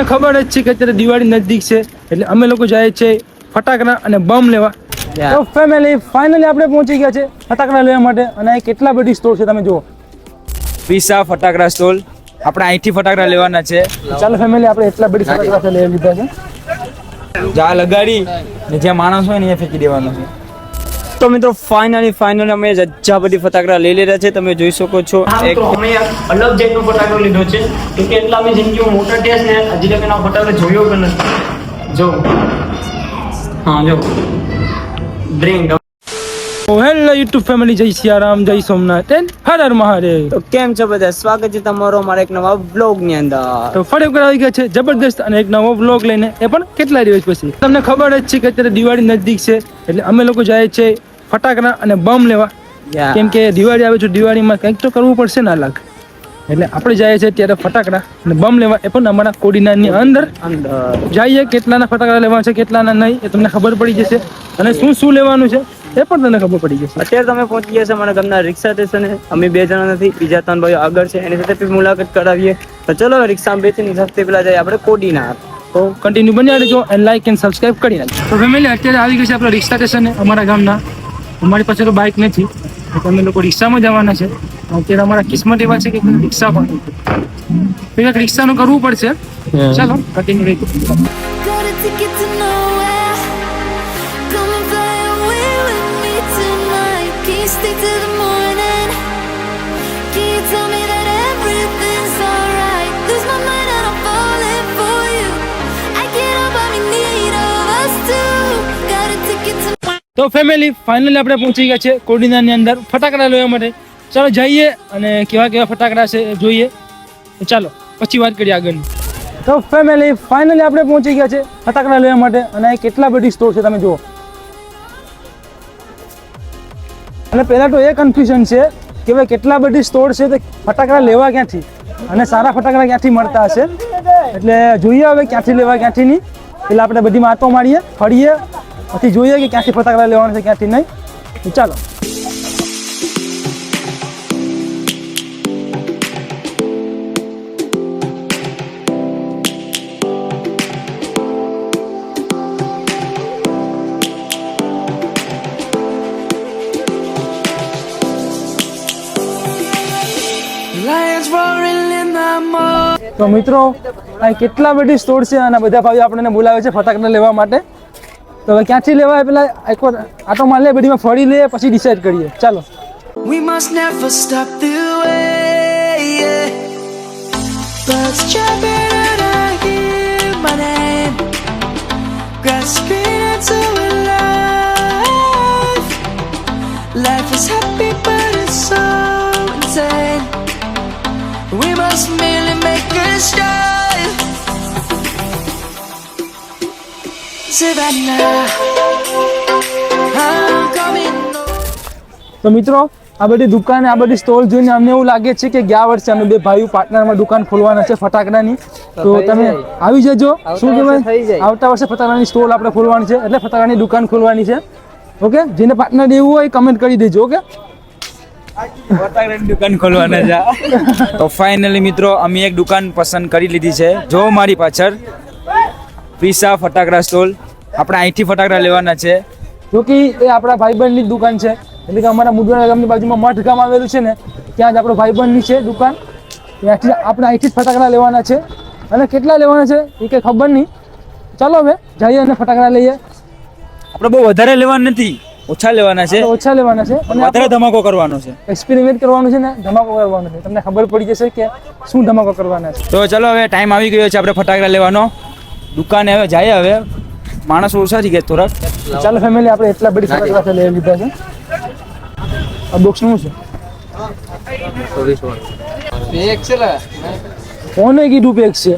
તમને ખબર જ છે કે અત્યારે દિવાળી નજદીક છે એટલે અમે લોકો જાય છે ફટાકડા અને બમ લેવા. તો ફેમિલી ફાઇનલી આપણે પહોંચી ગયા છે ફટાકડા લેવા માટે અને અહીં કેટલા બધી સ્ટોર છે તમે જુઓ. પીસા ફટાકડા સ્ટોલ. આપણે અહીંથી ફટાકડા લેવાના છે. ચાલો ફેમિલી આપણે એટલા બધી ફટાકડા લઈ લીધા છે. જા લગાડી ને જ્યાં માણસ હોય ને એ ફેંકી દેવાનો છે. તો મિત્રો ફાઇનલી અમે જજ્જા બધી ફટાકડા લઈ લીધા છે. તમે જોઈ શકો છો એક અમે અલગ જાતનો ફટાકડો લીધો છે કે એટલા અમે જિંદગીમાં મોટા ટેસ્ટ ને હજી લગન આ ફટાકડો જોયો પણ નથી. જો હા જો ડ્રિંક. હેલો યુટ્યુબ ફેમિલી, જય સિયારામ, જય સોમનાથ એન્ડ હર હર મહાદેવ. તો કેમ છો બધા? સ્વાગત છે તમારો અમારા એક નવા બ્લોગ ની અંદર. તો ફરી વખત આવી ગયા છે જબરદસ્ત અને એક નવો બ્લોગ લઈને, એ પણ કેટલા દિવસ પછી. તમને ખબર જ છે કે અત્યારે દિવાળી નજદીક છે એટલે અમે લોકો જાય છે ફટાકડા અને બમ લેવા. કેમ કે દિવાળી આવે છે, દિવાળીમાં કંઈક તો કરવું પડશે ને અલગ, એટલે આપણે જઈએ છીએ ત્યારે ફટાકડા અને બમ લેવા, એ પણ અમારા કોડીનાની અંદર જઈએ. કેટલાના ફટાકડા લેવા છે કેટલાના નહીં એ તમને ખબર પડી જશે, અને શું શું લેવાનું છે એ પણ તમને ખબર પડી જશે. અત્યારે તમે પહોંચી ગયા છો અમારા ગામના રિક્ષા સ્ટેશને. અમે 2 જણા નથી, બીજા 3 ભાઈઓ આગળ છે, એની સાથે પણ મુલાકાત કરાવીએ. તો ચલો રિક્ષામાં બેસીને સૌથી પહેલા જઈએ આપણે કોડીનાર. તો કન્ટિન્યુ બન્યા રહેજો અને લાઈક એન્ડ સબસ્ક્રાઇબ કરી નાખજો. તો ફેમિલી અત્યારે આવી ગઈ છે આપણે રિક્ષા સ્ટેશને અમારા ગામના. અમારી પાસે તો બાઇક નથી તો અમે લોકો રિક્ષામાં જવાના છે. અત્યારે અમારા કિસ્મત એવા છે કે રિક્ષા પણ કંઈક રિક્ષાનું કરવું પડશે. ચાલો કન્ટિન્યુ રહી. Got a ticket to nowhere. Come and fly away with me tonight. Can you stay till the morning? Can you tell me that everything's alright? Lose my mind and I'm falling for you. I can't help but be need of us two. Got a ticket to. તો family finally આપણે પહોંચી ગયા છે કોડીનારની અંદર ફટાકડા લેવા માટે. ચાલો જઈએ અને કેવા કેવા ફટાકડા છે એ જોઈએ. ચાલો પછી વાત કરીએ આગળની. તો ફેમિલી ફાઇનલી આપણે પહોંચી ગયા છે ફટાકડા લેવા માટે અને અહીં કેટલા બધી સ્ટોર છે તમે જુઓ. અને પહેલાં તો એ કન્ફ્યુઝન છે કે ભાઈ કેટલા બધી સ્ટોર છે તો ફટાકડા લેવા ક્યાંથી અને સારા ફટાકડા ક્યાંથી મળતા હશે, એટલે જોઈએ હવે ક્યાંથી લેવા ક્યાંથી નહીં. એટલે આપણે બધી વાતો મારીએ, ફરીએ, પછી જોઈએ કે ક્યાંથી ફટાકડા લેવાના છે ક્યાંથી નહીં. તો ચાલો. તો મિત્રો અહીં કેટલા બધી સ્ટોર છે અને બધા ભાઈઓ આપણને બોલાવે છે ફટાકડા લેવા માટે. તો હવે ક્યાંથી લેવાય પેલા એકવાર આટો માર લે, બધીમાં ફરી લઈએ પછી ડિસાઈડ કરીએ. ચાલો. We must never stop the way, yeah. Birds chirping and I hear my name. Grass green and so alive. Life is happy but it's so insane. We must merely make a start. Savannah, I'm coming. તો મિત્રો આ બધી દુકાન, આ બધી stall જોઈને અમને એવું લાગે છે કે ગયા વર્ષે અમે 2 ભાઈઓ પાર્ટનરમાં દુકાન ખોલવાના છે ફટાકડાની. તો તમે આવી જજો. શું કહેવાય, આવતા વર્ષે ફટાકડાની સ્ટોલ આપણે ખોલવાની છે, એટલે ફટાકડાની દુકાન ખોલવાની છે. ઓકે, જેને પાર્ટનર દેવું હોય કમેન્ટ કરી દેજો. ઓકે, ફટાકડાની દુકાન ખોલવાના છે. તો ફાઇનલી મિત્રો અમે એક દુકાન પસંદ કરી લીધી છે. જો મારી પાછળ પીસા ફટાકડા સ્ટોલ. આપણે અહીંથી ફટાકડા લેવાના છે. જો કે એ આપણા ભાઈબંધની જ દુકાન છે, એટલે કે અમારા મુદરા ગામની બાજુમાં મઠ ગામ આવેલું છે ને, ત્યાં જ આપણો ભાઈબંધની છે દુકાન. ત્યાંથી આપણે અહીંથી જ ફટાકડા લેવાના છે. અને કેટલા લેવાના છે એ કંઈ ખબર નહીં. ચાલો હવે જઈએ અને ફટાકડા લઈએ. આપણે બહુ વધારે લેવાના નથી, ઓછા લેવાના છે. ઓછા લેવાના છે અને વધારે ધમાકો કરવાનો છે. એક્સપેરિમેન્ટ કરવાનું છે ને, ધમાકો કરવાનો છે. તમને ખબર પડી જશે કે શું ધમાકો કરવાના છે. તો ચલો હવે ટાઈમ આવી ગયો છે આપણે ફટાકડા લેવાનો. દુકાને હવે જાય, હવે માણસ ઓછા થઈ ગયા થોડાક. ચાલો ફેમિલી આપણે એટલા બધી ફટાકડા લઈ લીધા છે. આ બોક્સનું શું છે? કોને કીધું પેક છે?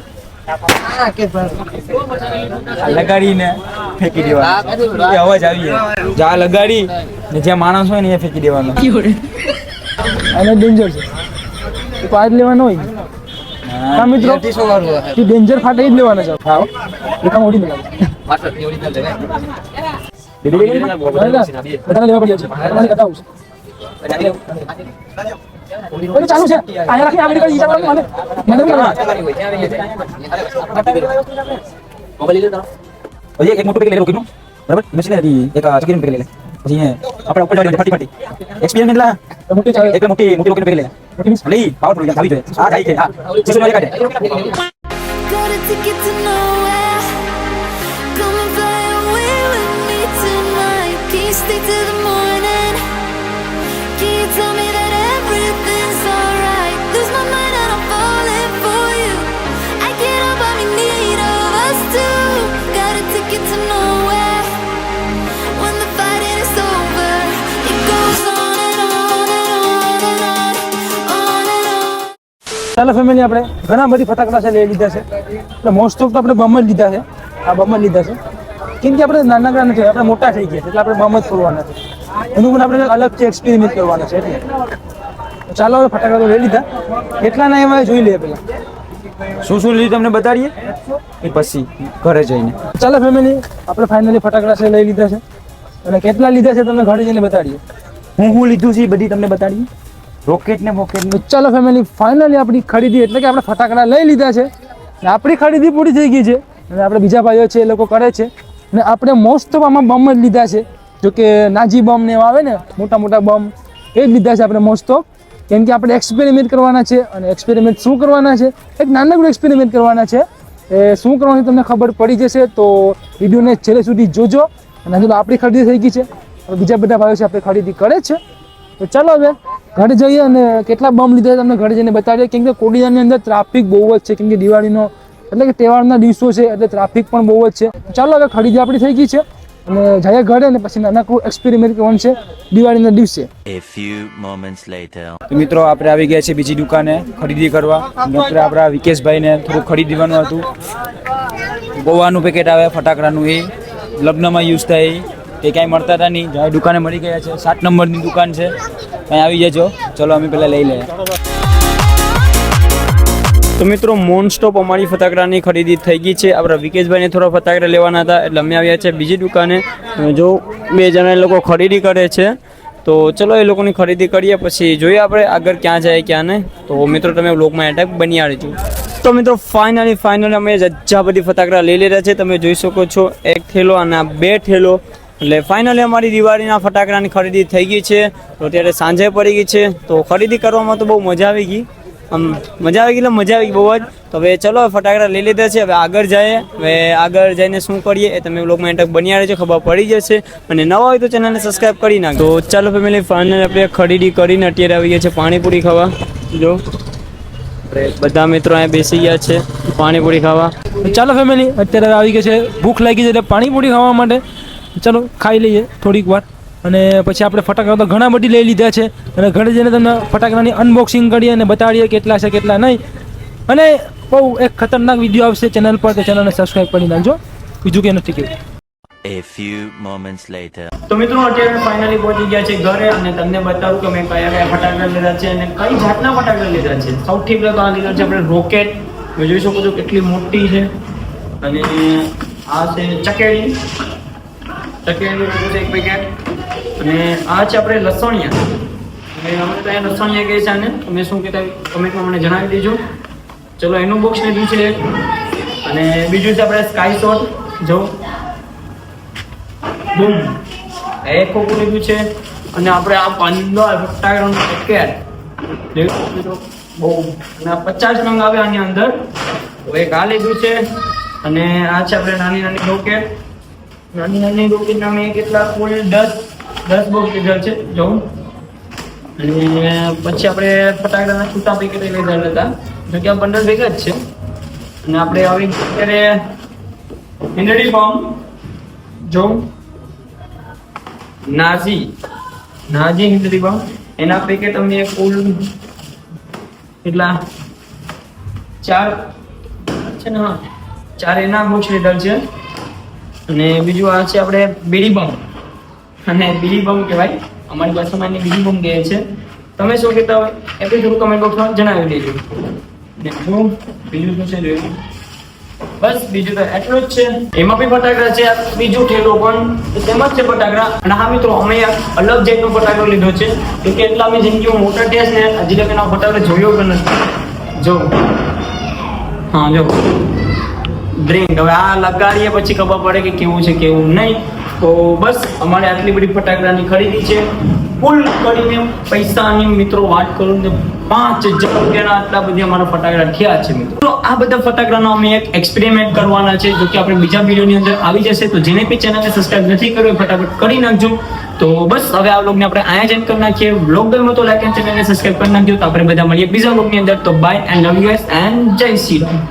લગાડીને ફેંકી દેવાનો. એ અવાજ આવી જા લગાડી ને જ્યાં માણસ હોય ને એ ફેંકી દેવાનો. અને ડેન્જર છે, પાંચ લેવાનો હોય. હા મિત્રો, ડેન્જર ફાટે જ લેવાના છે. હા એકા મોટી બધા લેવા પડી છે. ઓલું ચાલુ છે અહીંયા રાખી આમેરિકન ઈ ચાલુ મને પછી એક મોટું પેકેટ લઈ લો કેટલું બરાબર પછી એક ચકીનું પેકેટ લઈ લે પછી આપણે ઉપર જવાની ફટી એક્સપીરિયન્સ લા મોટી ચાલે એક મોટી રોકેટ પેકેટ લઈ લે લઈ પાવરફુલ આવી જોઈએ આ થાય છે હા જીસુ મારી કાઢે Got a ticket to nowhere. Come and fly away with me tonight. Can you stay till the morning? Can you tell me that everything's alright? Lose my mind and I'm falling for you. I get up, I'm in need of us too. Got a ticket to nowhere. When the fighting is over, it goes on and on and on and on, on and on. ચાલો family આપણે ઘણા બધી ફટાકડા છે લઈ લીધા છે એટલે મોસ્ટ ઓફ તો આપણે બમ જ લીધા છે આ બમ જ લીધા છે કેમ કે આપણે નાના નથી આપણે મોટા થઈ ગયા છે એટલે આપણે બમ જ ફોડવાના છે એનું પણ આપણે અલગથી એક્સપેરિમેન્ટ કરવાના છે એટલે તો ચાલો હવે ફટાકડા તો લઈ લીધા કેટલાના એમાં જોઈ લઈએ પહેલાં શું શું લીધું તમને બતાડીએ એ પછી ઘરે જઈને ચાલો ફેમિલી આપણે ફાઇનલી ફટાકડા છે લઈ લીધા છે અને કેટલા લીધા છે તમને ઘરે જઈને બતાડીએ હું લીધું છે એ બધી તમને બતાડીએ રોકેટ ને બોકેટ તો ચાલો ફેમિલી ફાઇનલી આપણી ખરીદી એટલે કે આપણે ફટાકડા લઈ લીધા છે અને આપણી ખરીદી પૂરી થઈ ગઈ છે અને આપણે બીજા ભાઈઓ છે એ લોકો કરે છે અને આપણે મોસ્ટ ઓફ આમાં બમ જ લીધા છે જો કે નાજી બમ ને એવા આવે ને મોટા મોટા બમ એ જ લીધા છે આપણે મોસ્ટ ઓફ કેમ કે આપણે એક્સપેરિમેન્ટ કરવાના છે અને એક્સપેરિમેન્ટ શું કરવાના છે એક નાનકડું એક્સપેરિમેન્ટ કરવાના છે એ શું કરવાનું તમને ખબર પડી જશે તો વિડીયોને છેલ્લે સુધી જોજો અને હજુ તો આપણી ખરીદી થઈ ગઈ છે હવે બીજા બધા ભાઈઓ છે આપણે ખરીદી કરે છે તો ચાલો હવે ઘરે જઈએ અને કેટલા બમ લીધા તમને ઘરે જઈને બતાવીએ કેમ કે કોડીનાની અંદર ટ્રાફિક બહુ જ છે કેમ કે દિવાળીનો એટલે કે તહેવારના દિવસો છે એટલે ટ્રાફિક પણ બહુ જ છે ચાલો હવે ખરીદી આપણી થઈ ગઈ છે અને જઈએ ઘરે ને પછી નાનકડું એક્સપેરિમેન્ટ કરવાનું છે દિવાળીના દિવસે A few moments later. તો મિત્રો આપણે આવી ગયા છે બીજી દુકાને ખરીદી કરવા આપણે આપણા વિકેશભાઈને થોડું ખરીદવાનું હતું ગોવાનું પેકેટ આવે ફટાકડાનું એ લગ્નમાં યુઝ થાય એ કાંઈ મળતા હતા નહીં જ્યારે દુકાને મળી ગયા છે 7 નંબરની દુકાન છે ત્યાં આવી જજો ચલો અમે પહેલાં લઈ લઈએ તો મિત્રો મોન સ્ટોપ અમારી ફટાકડાની ખરીદી થઈ ગઈ છે આપણા વિકેશભાઈને થોડા ફટાકડા લેવાના હતા એટલે અમે આવ્યા છે બીજી દુકાને જો 2 જણા એ લોકો ખરીદી કરે છે તો ચલો એ લોકોની ખરીદી કરીએ પછી જોઈએ આપણે આગળ ક્યાં જાય ક્યાં નહીં તો મિત્રો તમે વ્લોગમાં એટેક બની આવજો તો મિત્રો ફાઇનલી અમે જજ્જા બધી ફટાકડા લઈ લીધા છે તમે જોઈ શકો છો 1 થેલો અને 2 થેલો એટલે ફાઇનલી અમારી દિવાળીના ફટાકડાની ખરીદી થઈ ગઈ છે તો અત્યારે સાંજે પડી ગઈ છે તો ખરીદી કરવામાં તો બહુ મજા આવી ગઈ મજા આવી ગઈ બહુ જ તો હવે ચલો ફટાકડા લઈ લીધા છે હવે આગળ જઈને શું કરીએ એ તમે વ્લોગમાં એન્ટર બની રહેજો ખબર પડી જશે અને નવા હોય તો ચેનલને સબસ્ક્રાઈબ કરી નાખજો તો ચાલો ફેમિલી ફાઇનલી આપણે ખરીદી કરીને અત્યારે આવી ગયા છે પાણીપુરી ખાવા જો બધા મિત્રો અહીંયા બેસી ગયા છે પાણીપુરી ખાવા ચાલો ફેમિલી અત્યારે આવી ગઈ છે ભૂખ લાગી છે એટલે પાણીપુરી ખાવા માટે ચાલો ખાઈ લઈએ થોડીક વાર અને પછી આપણે ફટાકડા તો ઘણા બધી લઈ લીધા છે અને ઘરે જઈને તમને ફટાકડાની અનબોક્સિંગ કરીએ અને બતાડીએ કેટલા છે કેટલા નહીં અને બહુ એક ખતરનાક વિડીયો આવશે ચેનલ પર તો ચેનલને સબસ્ક્રાઈબ કરી નાખજો બીજું કે નથી કેવું A few moments later. તો મિત્રો અત્યારે ફાઇનલી પહોંચી ગયા છે ઘરે અને તમને બતાવું કે મેં કયા ફટાકડા લીધા છે અને કઈ જાતના ફટાકડા લીધા છે સૌથી પહેલા તો આ લીધા છે આપણે રોકેટ તમે જોઈ શકો છો કેટલી મોટી છે અને આ છે ચકેડી એક પેકેટ અને આ છે આપણે લસણિયા અને અમે તો અહીંયા લસણિયા કહે છે આને તમે શું કહેતા કમેન્ટમાં મને જણાવી દેજો ચલો એનું બોક્સ લીધું છે અને બીજું છે આપણે સ્કાય શોટ જો બૂમ એક કોકું લીધું છે અને આપણે આ 15 ફટાકડાનું પેકેટ બહુ અને 50 નંગ આવે આની અંદર તો એક આ લીધું છે અને આ છે આપણે નાની રોકેટ નામે કેટલા કુલ 10 બોક્સ લીધા છે જો અને પછી આપણે ફટાકડાના છૂટા પેકેટ લીધા હતા જો કે આ 15 ભેગા જ છે અને આપણે આવી અત્યારે હિન્ડડી બોમ્બ જો નાઝી હિન્ડડી બોમ્બ એના પેકેટ અમે કુલ કેટલા 4 છે ને હા 4 એના બોક્સ લીધા છે અને બીજું આ છે આપણે બીડી બમ અને બીડી બમ કહેવાય અમારી ભાષામાં એને બીડી બમ કહે છે તમે શું કહેતા હોય એ બી થોડું કમેન્ટ બોક્સમાં જણાવી દેજો ને બીજું શું છે જોયું બસ બીજું તો એટલું જ છે. એમાં બી ફટાકડા છે, બીજું ઠેલો પણ તેમ જ છે ફટાકડા. અને હા મિત્રો, અમે એક અલગ જાતનો ફટાકડો લીધો છે, કેમ કે એટલા અમે જિંદગીમાં મોટા ટેસ્ટ ને હજી લગન આ ફટાકડો જોયો કે નથી. જો હા જો ડ્રિંક, હવે આ લગાડીએ પછી ખબર પડે કે કેવું છે કેવું નહીં. તો બસ અમારે આટલી બધી ફટાકડાની ખરીદી છે. કુલ કરીને પૈસાની મિત્રો વાત કરું ને 5,000 રૂપિયાના આટલા બધી અમારા ફટાકડા થયા છે મિત્રો. તો આ બધા ફટાકડાનો અમે એક એક્સપેરિમેન્ટ કરવાના છે, જો કે આપણે બીજા વિડીયોની અંદર આવી જશે. તો જેને બી ચેનલને સબસ્ક્રાઇબ નથી કર્યું ફટાફટ કરી નાખજો. તો બસ હવે આ વ્લોગને આપણે અહીંયા જ એન્ડ કરી નાખીએ. વ્લોગ ગમ્યો તો લાઈક અને ચેનલને સબસ્ક્રાઇબ કરી નાખજો. તો આપણે બધા મળીએ બીજા વ્લોગની અંદર. તો bye and love you guys and Jai Shri Ram.